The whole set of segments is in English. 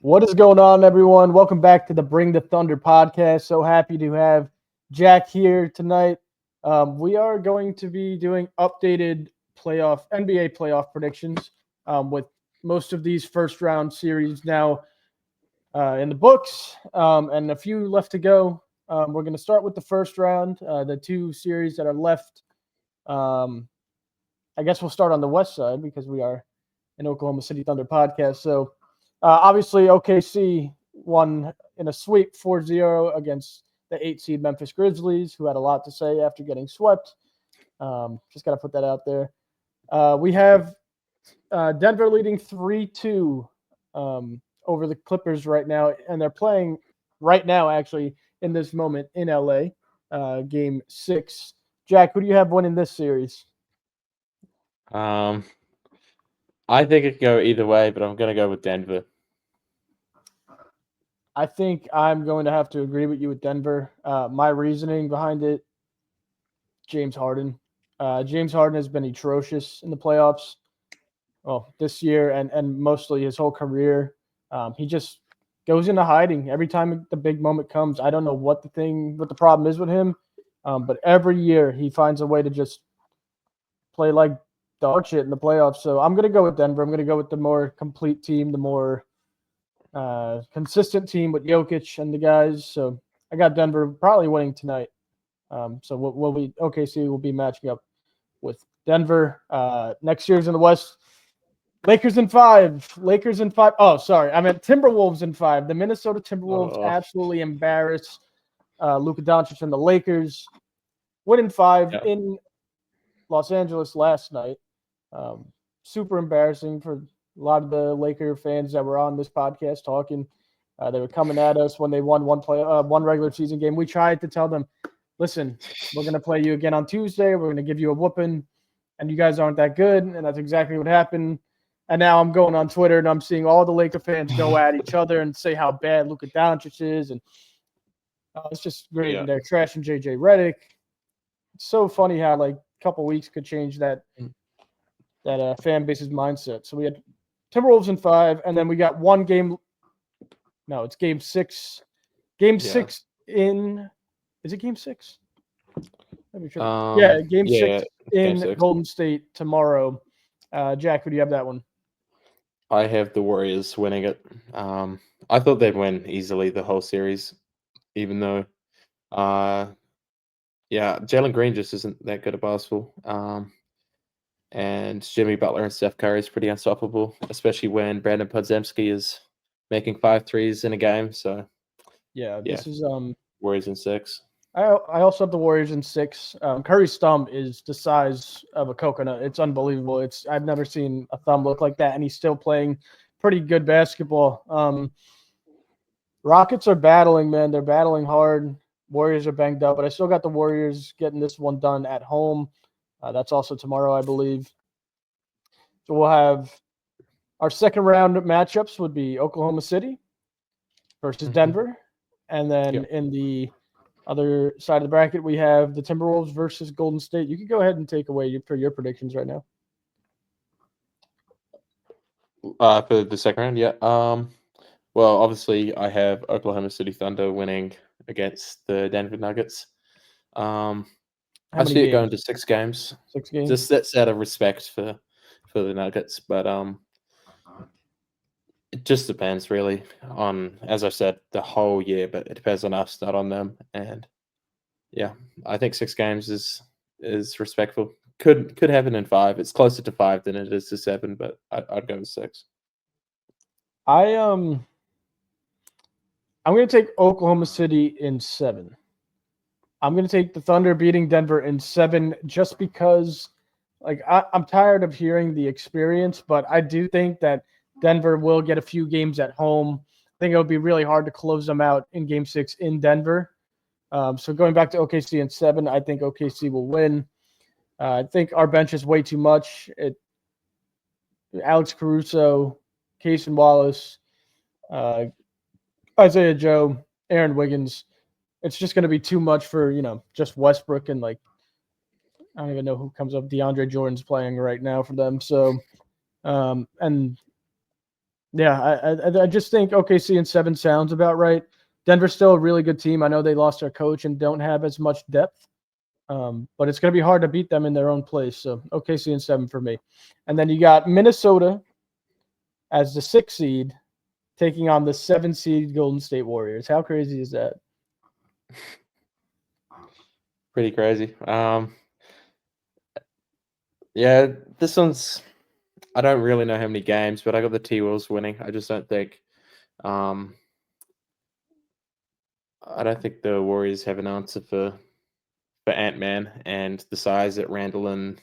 What is going on, everyone? Welcome back to the Bring the Thunder podcast. So happy to have Jack here tonight. We are going to be doing updated playoff NBA playoff predictions with most of these first round series now in the books and a few left to go. We're going to start with the first round, the two series that are left. Um, I guess we'll start on the west side because we are an Oklahoma City Thunder podcast. So obviously, OKC won in a sweep 4-0 against the 8 seed Memphis Grizzlies, who had a lot to say after getting swept. Just got to put that out there. We have Denver leading 3-2 over the Clippers right now, and they're playing right now, actually, in this moment in LA, game 6. Jack, who do you have winning this series? Um, I think it could go either way, but I'm going to go with Denver. I think I'm going to have to agree with you with Denver. My reasoning behind it, James Harden. James Harden has been atrocious in the playoffs. Well, this year and mostly his whole career. He just goes into hiding every time the big moment comes. I don't know what the problem is with him, but every year he finds a way to just play like dog shit in the playoffs. So I'm going to go with Denver. I'm going to go with the more complete team, the more consistent team with Jokic and the guys. So I got Denver probably winning tonight. So OKC will be matching up with Denver. Next year's in the West. Lakers in 5. Lakers in 5. Oh, sorry. I meant Timberwolves in 5. The Minnesota Timberwolves absolutely embarrassed Luka Doncic and the Lakers. Winning 5 in Los Angeles last night. Super embarrassing for a lot of the Laker fans that were on this podcast talking. They were coming at us when they won one regular season game. We tried to tell them, listen, we're going to play you again on Tuesday. We're going to give you a whooping, and you guys aren't that good. And that's exactly what happened. And now I'm going on Twitter, and I'm seeing all the Laker fans go at each other and say how bad Luka Doncic is. And it's just great. And they're trashing JJ Redick. It's so funny how, like, a couple weeks could change that fan base's mindset. So we had Timberwolves in 5, and then we got one game. No, it's game 6. Game 6 in. Is it game 6? Let me sure. Game 6 in Golden State tomorrow. Jack, who do you have that one? I have the Warriors winning it. I thought they'd win easily the whole series, even though, Jalen Green just isn't that good at basketball. And Jimmy Butler and Steph Curry is pretty unstoppable, especially when Brandon Podziemski is making 5 threes in a game. So, this is Warriors in 6. I also have the Warriors in 6. Curry's thumb is the size of a coconut. It's unbelievable. I've never seen a thumb look like that, and he's still playing pretty good basketball. Rockets are battling, man. They're battling hard. Warriors are banged up, but I still got the Warriors getting this one done at home. That's also tomorrow, I believe. So we'll have our second round matchups would be Oklahoma City versus Denver. And then in the other side of the bracket, we have the Timberwolves versus Golden State. You can go ahead and take away your predictions right now. For the second round, well, obviously, I have Oklahoma City Thunder winning against the Denver Nuggets. I see it going to 6 games. 6 games. Just that's out of respect for the Nuggets, but it just depends really on, as I said, the whole year. But it depends on us, not on them. And I think 6 games is respectful. Could happen in 5. It's closer to 5 than it is to 7, but I'd go with 6. I'm going to take Oklahoma City in 7. I'm going to take the Thunder beating Denver in 7 just because, like, I'm tired of hearing the experience, but I do think that Denver will get a few games at home. I think it'll be really hard to close them out in Game 6 in Denver. So going back to OKC in 7, I think OKC will win. I think our bench is way too much. Alex Caruso, Cason Wallace, Isaiah Joe, Aaron Wiggins. It's just going to be too much for, just Westbrook and, like, I don't even know who comes up. DeAndre Jordan's playing right now for them. So, and Yeah, I just think OKC in 7 sounds about right. Denver's still a really good team. I know they lost their coach and don't have as much depth, but it's going to be hard to beat them in their own place. So OKC in 7 for me. And then you got Minnesota as the 6 seed taking on the 7 seed Golden State Warriors. How crazy is that? Pretty crazy. Yeah, this one's. I don't really know how many games, but I got the T-Wolves winning. I just don't think. Um, I don't think the Warriors have an answer for Ant-Man and the size that Randall and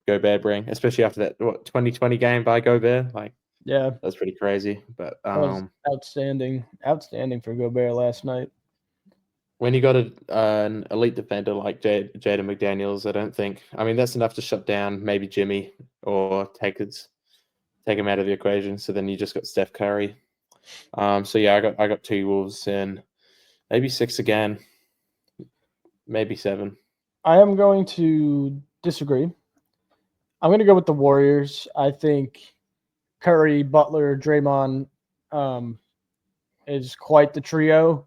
Gobert bring, especially after that 2020 game by Gobert. Like Yeah, that's pretty crazy. But that was outstanding for Gobert last night. when you got an elite defender like Jaden McDaniels, I don't think. I mean, that's enough to shut down maybe Jimmy or take him out of the equation. So then you just got Steph Curry. So yeah, I got T-Wolves and maybe 6 again, maybe 7. I am going to disagree. I'm going to go with the Warriors. I think Curry, Butler, Draymond is quite the trio.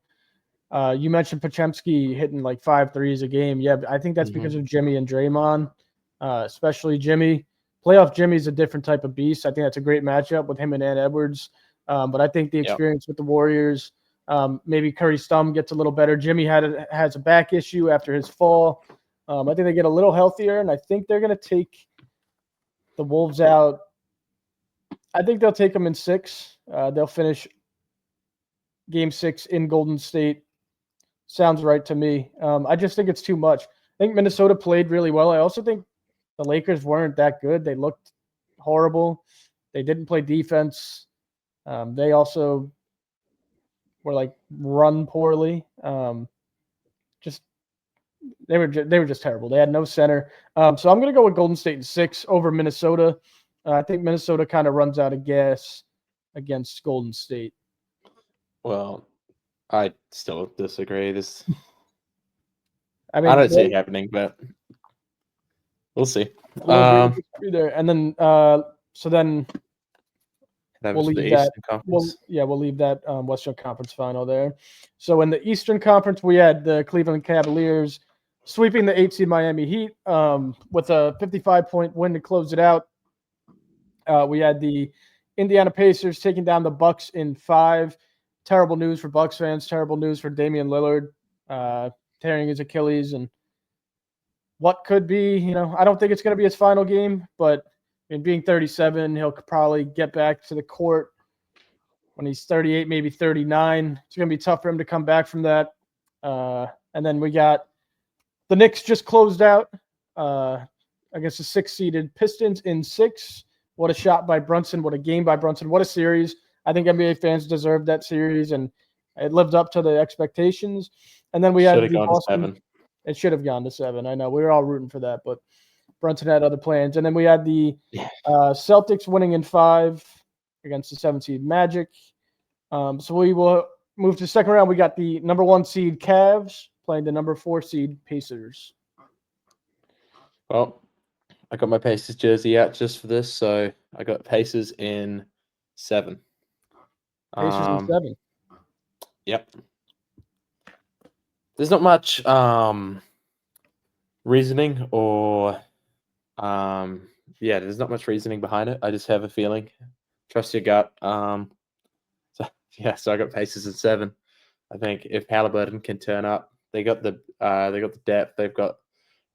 You mentioned Pochemski hitting like 5 threes a game. Yeah, I think that's because of Jimmy and Draymond, especially Jimmy. Playoff Jimmy's a different type of beast. I think that's a great matchup with him and Ant Edwards. But I think the experience with the Warriors, maybe Curry's thumb gets a little better. Jimmy has a back issue after his fall. I think they get a little healthier, and I think they're going to take the Wolves out. I think they'll take them in 6. They'll finish Game 6 in Golden State. Sounds right to me. I just think it's too much. I think Minnesota played really well. I also think the Lakers weren't that good. They looked horrible. They didn't play defense. They also were like run poorly. They were just terrible. They had no center. So I'm going to go with Golden State in 6 over Minnesota. I think Minnesota kind of runs out of gas against Golden State. Well, I still disagree. I mean, I don't see it happening, but we'll see. We'll agree there. And then, so then we'll leave that. We'll leave that Western Conference final there. So in the Eastern Conference, we had the Cleveland Cavaliers sweeping the 8 seed Miami Heat with a 55-point win to close it out. We had the Indiana Pacers taking down the Bucks in 5. Terrible news for Bucks fans. Terrible news for Damian Lillard tearing his Achilles and what could be. I don't think it's going to be his final game, but in being 37, he'll probably get back to the court when he's 38, maybe 39. It's going to be tough for him to come back from that. And then we got the Knicks just closed out against the 6-seeded Pistons in 6. What a shot by Brunson. What a game by Brunson. What a series. I think NBA fans deserved that series, and it lived up to the expectations. And then we had the Boston. It should have gone to 7. I know. We were all rooting for that, but Brunson had other plans. And then we had the Celtics winning in 5 against the 7-seed Magic. So we will move to the second round. We got the number 1 seed Cavs playing the number 4 seed Pacers. Well, I got my Pacers jersey out just for this, so I got Pacers in 7. Pacers in 7. Yep. There's not much reasoning or there's not much reasoning behind it. I just have a feeling. Trust your gut. So I got Pacers in 7. I think if Halliburton can turn up, they got the depth, they've got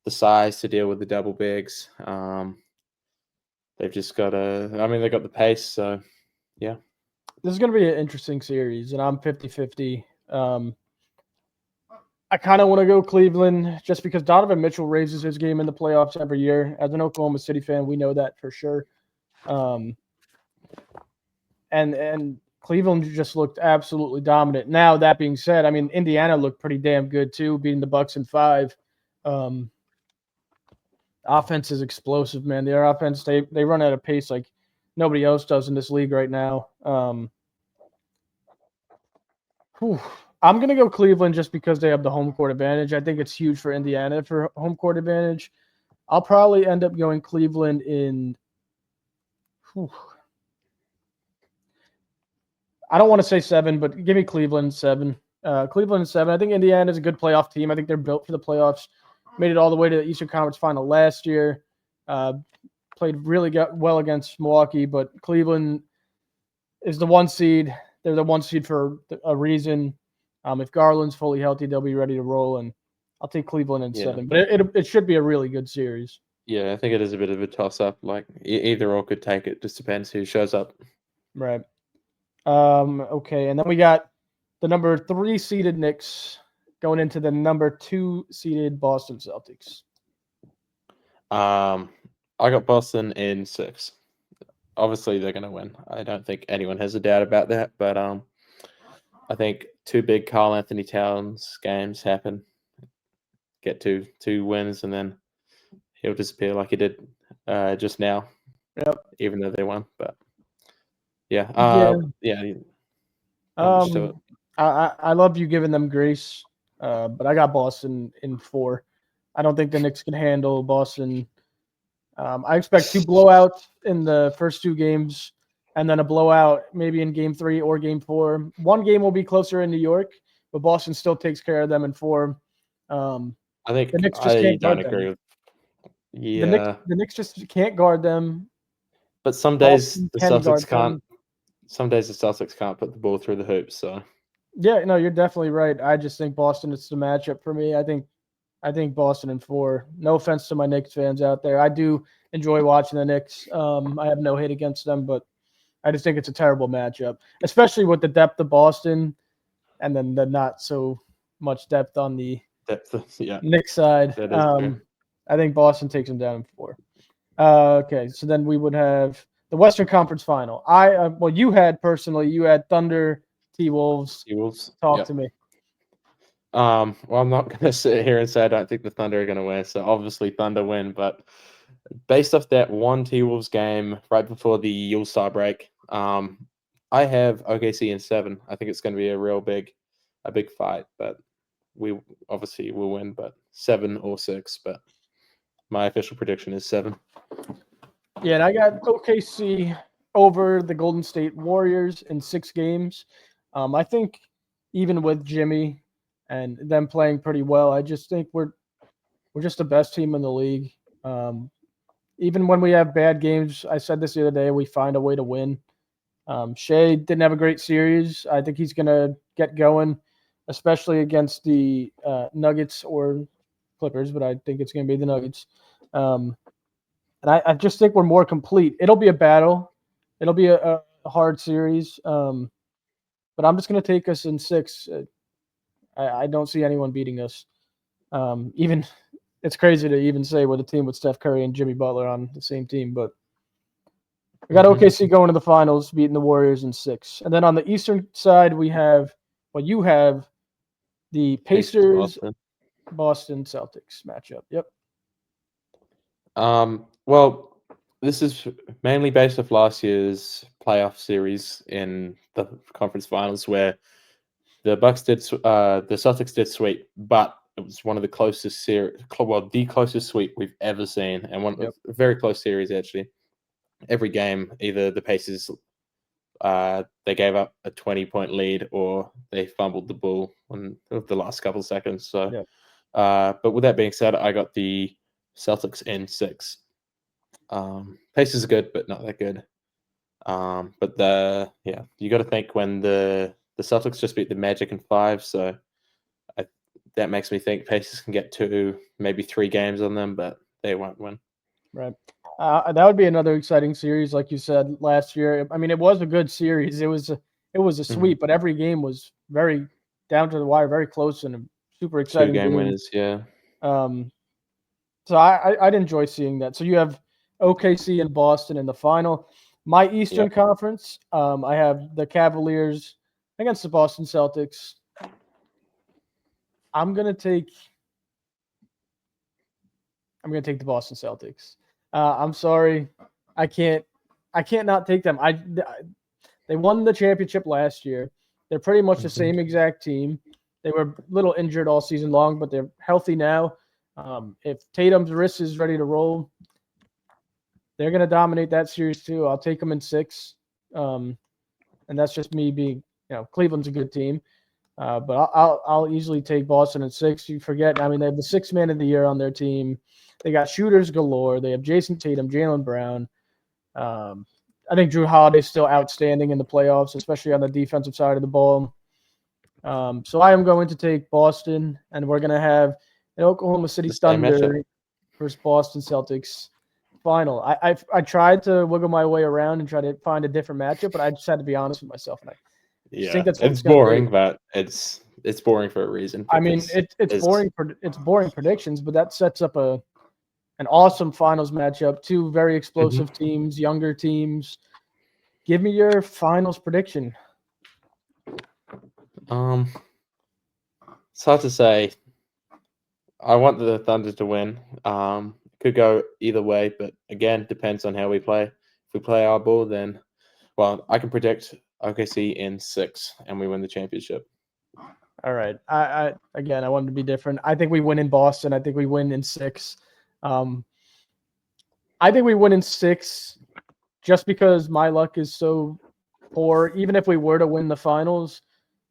the size to deal with the double bigs. They've just got they got the pace, so yeah. This is going to be an interesting series, and I'm 50-50. I kind of want to go Cleveland just because Donovan Mitchell raises his game in the playoffs every year. As an Oklahoma City fan, we know that for sure. And Cleveland just looked absolutely dominant. Now, that being said, I mean, Indiana looked pretty damn good too, beating the Bucks in 5. Offense is explosive, man. Their offense, they run at a pace like nobody else does in this league right now. I'm going to go Cleveland just because they have the home court advantage. I think it's huge for Indiana for home court advantage. I'll probably end up going Cleveland in I don't want to say 7, but give me Cleveland 7. Cleveland 7. I think Indiana is a good playoff team. I think they're built for the playoffs. Made it all the way to the Eastern Conference Final last year. Played really well against Milwaukee, but Cleveland is the 1 seed. They're the 1 seed for a reason. If Garland's fully healthy, they'll be ready to roll, and I'll take Cleveland in 7. But it should be a really good series. Yeah, I think it is a bit of a toss-up. Like, either or could take it. Just depends who shows up. Right. Okay, and then we got the number 3 seeded Knicks going into the number 2 seeded Boston Celtics. I got Boston in 6. Obviously, they're going to win. I don't think anyone has a doubt about that. But I think 2 big Karl Anthony Towns games happen. Get two wins, and then he'll disappear like he did just now. Yep. Even though they won, but yeah. I love you giving them grace, but I got Boston in 4. I don't think the Knicks can handle Boston. I expect 2 blowouts in the first 2 games, and then a blowout maybe in Game 3 or Game 4. One game will be closer in New York, but Boston still takes care of them in 4. I think the Knicks just can't don't guard agree them. with. Yeah, the Knicks just can't guard them. But some days Boston the can guard Celtics can't. them. Some days the Celtics can't put the ball through the hoops. So yeah, no, you're definitely right. I just think Boston is the matchup for me. I think Boston in 4. No offense to my Knicks fans out there. I do enjoy watching the Knicks. I have no hate against them, but I just think it's a terrible matchup, especially with the depth of Boston and then the not so much depth on the Knicks side. That is true. I think Boston takes them down in 4. Okay, so then we would have the Western Conference Final. You had Thunder, T-Wolves. T-Wolves. Talk to me. Well, I'm not going to sit here and say I don't think the Thunder are going to win. So obviously Thunder win, but based off that one T-Wolves game right before the All-Star break, I have OKC in 7. I think it's going to be a big fight, but we obviously will win, but 7 or 6. But my official prediction is 7. Yeah, and I got OKC over the Golden State Warriors in 6 games. I think even with Jimmy and them playing pretty well, I just think we're just the best team in the league. Even when we have bad games, I said this the other day, we find a way to win. Shea didn't have a great series. I think he's going to get going, especially against the Nuggets or Clippers, but I think it's going to be the Nuggets. And I just think we're more complete. It'll be a battle. It'll be a hard series. But I'm just going to take us in 6. I don't see anyone beating us. Even it's crazy to even say with a team with Steph Curry and Jimmy Butler on the same team, but we got OKC going to the finals, beating the Warriors in 6. And then on the Eastern side, you have the Pacers, Boston Celtics matchup. Yep. Well, this is mainly based off last year's playoff series in the conference finals, where the Celtics did sweep, but it was one of the closest the closest sweep we've ever seen, and a very close series actually. Every game, either the Pacers they gave up a 20-point lead or they fumbled the ball on the last couple of seconds. So, but with that being said, I got the Celtics in 6. Pacers are good, but not that good. But you got to think when the Celtics just beat the Magic in 5, so that makes me think Pacers can get 2, maybe 3 games on them, but they won't win. Right. That would be another exciting series, like you said last year. I mean, it was a good series. It was a sweep, but every game was very down to the wire, very close, and a super exciting 2 game winners. Yeah. So I'd enjoy seeing that. So you have OKC and Boston in the final. My Eastern Conference, I have the Cavaliers against the Boston Celtics. I'm gonna take the Boston Celtics. I'm sorry, I can't not take them. They won the championship last year. They're pretty much the same exact team. They were a little injured all season long, but they're healthy now. If Tatum's wrist is ready to roll, they're going to dominate that series too. I'll take them in 6. and that's just me being, Cleveland's a good team. But I'll easily take Boston at 6. You forget, I mean, they have the 6th man of the year on their team. They got shooters galore. They have Jason Tatum, Jaylen Brown. I think Drew Holiday's still outstanding in the playoffs, especially on the defensive side of the ball. So I am going to take Boston, and we're going to have an Oklahoma City Thunder versus Boston Celtics final. I tried to wiggle my way around and try to find a different matchup, but I just had to be honest with myself. And I think that's what it's boring, but it's boring for a reason. I mean, it's boring. It's boring predictions, but that sets up an awesome finals matchup. 2 very explosive teams, younger teams. Give me your finals prediction. It's hard to say. I want the Thunder to win. Could go either way, but again, depends on how we play. If we play our ball, then, well, I can predict OKC in 6, and we win the championship. All right. I wanted to be different. I think we win in Boston. I think we win in 6. I think we win in 6 just because my luck is so poor. Even if we were to win the finals,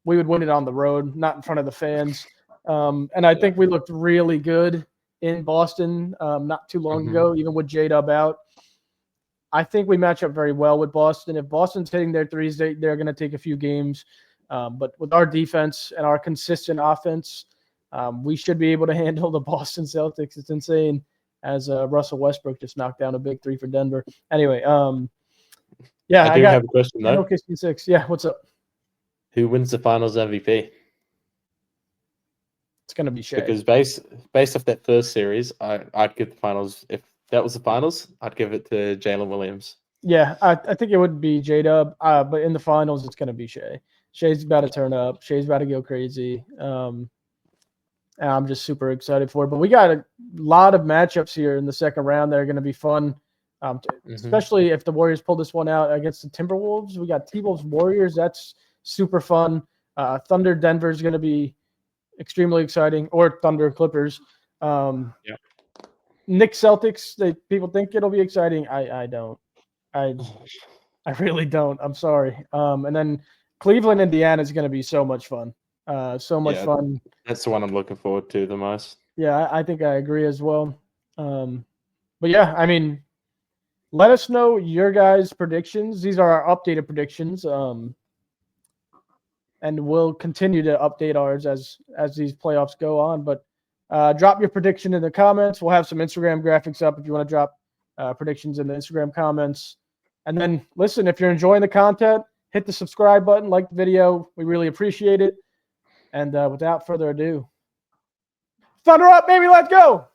we would win it on the road, not in front of the fans. And I think we looked really good in Boston not too long ago, even with J-Dub out. I think we match up very well with Boston. If Boston's hitting their threes, they're going to take a few games. But with our defense and our consistent offense, we should be able to handle the Boston Celtics. It's insane, as Russell Westbrook just knocked down a big 3 for Denver. Anyway, yeah, I have a question, though. OKC 6. Yeah, what's up? Who wins the finals MVP? It's going to be Shea. Because based off that first series, I'd give the finals. If that was the finals, I'd give it to Jalen Williams. Yeah, I think it would be J-Dub. But in the finals, it's going to be Shea. Shea's about to turn up. Shea's about to go crazy. And I'm just super excited for it. But we got a lot of matchups here in the second round that are going to be fun, especially if the Warriors pull this one out against the Timberwolves. We got T-Wolves Warriors. That's super fun. Thunder Denver is going to be extremely exciting, or Thunder Clippers. Knicks Celtics, people think it'll be exciting. I don't. I really don't. I'm sorry. And then Cleveland, Indiana is going to be so much fun. Fun. That's the one I'm looking forward to the most. Yeah, I think I agree as well. But yeah, I mean, let us know your guys' predictions. These are our updated predictions. And we'll continue to update ours as these playoffs go on. But drop your prediction in the comments. We'll have some Instagram graphics up if you want to drop predictions in the Instagram comments. And then, listen, if you're enjoying the content, hit the subscribe button, like the video. We really appreciate it. And without further ado, Thunder up, baby, let's go!